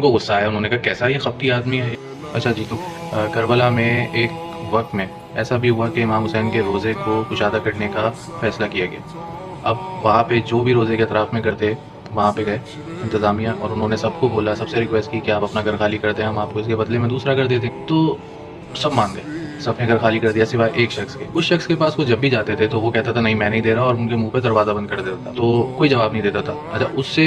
उनको गुस्सा आया, उन्होंने कहा कैसा ये खपती आदमी है। अच्छा जी, तो करबला में एक वक्त में ऐसा भी हुआ कि इमाम हुसैन के रोज़े को कुशादा करने का फैसला किया गया। अब वहाँ पे जो भी रोज़े के अतराफ़ में करते, वहाँ पे गए इंतज़ामिया, और उन्होंने सबको बोला, सबसे रिक्वेस्ट की कि आप अपना घर खाली कर दें, हम आपको इसके बदले में दूसरा घर दे दें। तो सब मान गए, सबने घर खाली कर दिया सिवाय एक शख्स के। उस शख्स के पास वो जब भी जाते थे तो वो कहता था नहीं मैं नहीं दे रहा, और उनके मुँह पे दरवाज़ा बंद कर देता था, तो कोई जवाब नहीं देता था। अच्छा, उससे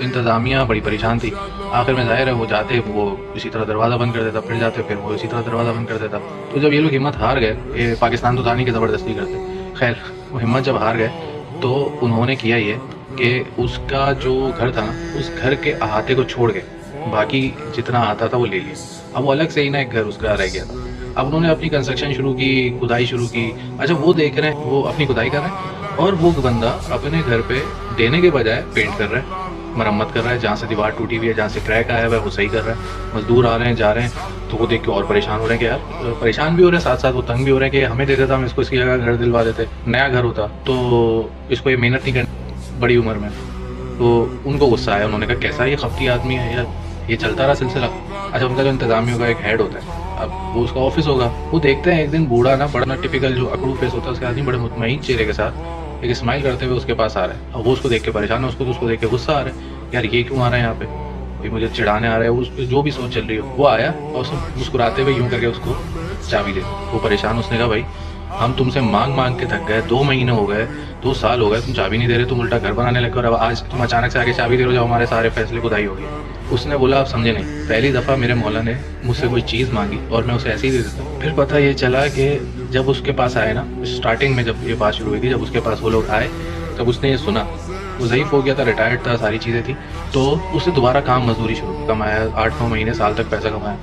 इंतज़ामिया बड़ी परेशान थी। आखिर में ज़ाहिर है वो जाते, वो इसी तरह दरवाज़ा बंद कर देता, फिर जाते, फिर वो इसी तरह दरवाज़ा बंद कर देता। तो जब ये लोग हिम्मत हार गए, ये पाकिस्तान तो था नहीं कि ज़बरदस्ती करते, खैर वो हिम्मत जब हार गए तो उन्होंने किया ये कि उसका जो घर था ना, उस घर के अहाते को छोड़ के बाकी जितना आता था वो ले लिया। अब वो अलग से ही ना एक घर उसका रह गया था। अब उन्होंने अपनी कंस्ट्रक्शन शुरू की, खुदाई शुरू की। अच्छा, वो देख रहे हैं, वो अपनी खुदाई कर रहे हैं और वो बंदा अपने घर पे देने के बजाय पेंट कर रहा है, मरम्मत कर रहा है। जहाँ से दीवार टूटी हुई है, जहाँ से क्रैक आया हुआ है, वो सही कर रहा है। मजदूर आ रहे हैं, जा रहे हैं, तो वो देख के और परेशान हो रहे हैं कि यार, परेशान भी हो रहे हैं, साथ साथ वो तंग भी हो रहे हैं कि हमें दे देता, हम इसको इसकी जगह घर दिलवा देते, नया घर होता, तो इसको ये मेहनत नहीं करनी बड़ी उम्र में। तो उनको गुस्सा आया, उन्होंने कहा कैसा ये खपती आदमी है यार। ये चलता रहा सिलसिला। अच्छा, उनका जो इंतज़ामिया का एक हेड होता है, अब वो उसका ऑफिस होगा, वो देखते हैं एक दिन बूढ़ा ना, बड़ा ना टिपिकल जो अकड़ू फेस होता है उसके आदमी, बड़े मुतमईन चेहरे के साथ एक स्माइल करते हुए उसके पास आ रहा है। अब वो उसको देख के परेशान है, उसको तो उसको देख के गुस्सा आ रहा है, यार ये क्यों आ रहा है यहाँ पे, भाई मुझे चिढ़ाने आ रहा है। उस जो भी सोच चल रही हो, वो आया और उसको मुस्कुराते हुए यूँ करके उसको चाबी दे। वो परेशान, उसने कहा भाई हम तुमसे मांग मांग के थक गए, 2 महीने हो गए, 2 साल हो गए, तुम चाबी नहीं दे रहे, तुम उल्टा घर बनाने लगे, और अब आज तुम अचानक से आके चाबी दे रहे हो जब हमारे सारे फैसले खुदाई हो गए। उसने बोला आप समझे नहीं, पहली दफ़ा मेरे मौला ने मुझसे कोई चीज़ मांगी और मैं उसे ऐसे ही दे देता। फिर पता ये चला कि जब उसके पास आए ना, स्टार्टिंग में जब ये बात शुरू हुई थी, जब उसके पास वो लोग आए, तब उसने ये सुना, वो ज़ईफ़ हो गया था, रिटायर्ड था, सारी चीज़ें थी, तो उसने दोबारा काम मजदूरी शुरू कमाया, 8-9 महीने साल तक पैसा कमाया।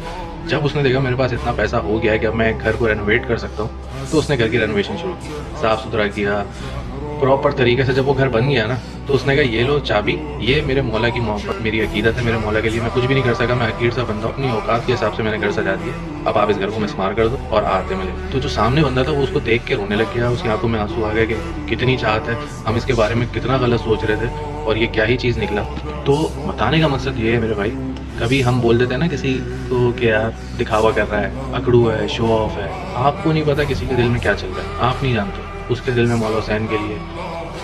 जब उसने देखा मेरे पास इतना पैसा हो गया है कि अब मैं घर को रेनोवेट कर सकता हूँ, तो उसने घर की रेनोवेशन शुरू की, साफ़ सुथरा किया प्रॉपर तरीके से। जब वो घर बन गया ना, तो उसने कहा ये लो चाबी, ये मेरे मौला की मोहब्बत, मेरी अकीदत है, मेरे मौला के लिए मैं कुछ भी नहीं कर सका, मैं हकीर सा बंदा, अपनी औकात के हिसाब से मैंने घर सजा दिया, अब आप इस घर को मिस्मार कर दो और आते मिले। तो जो सामने बंदा था वो उसको देख के रोने लग गया, उसकी आंखों में आंसू आ गए कि कितनी चाहत है, हम इसके बारे में कितना गलत सोच रहे थे और ये क्या ही चीज़ निकला। तो बताने का मकसद ये है मेरे भाई, कभी हम बोल देते हैं ना किसी को कि यार दिखावा कर रहा है, अकड़ू है, शो ऑफ है, आपको नहीं पता किसी के दिल में क्या चल रहा है, आप नहीं जानते। उसके दिल में मौला हुसैन के लिए,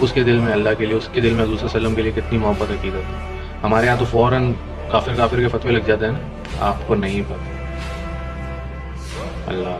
उसके दिल में अल्लाह के लिए, उसके दिल में हज़ूर सल्लल्लाहु अलैहि वसल्लम के लिए कितनी मोहब्बत अकीदत है। हमारे यहाँ तो फ़ौरन काफिर काफिर के फतवे लग जाते हैं ना, आपको नहीं पता। अल्लाह।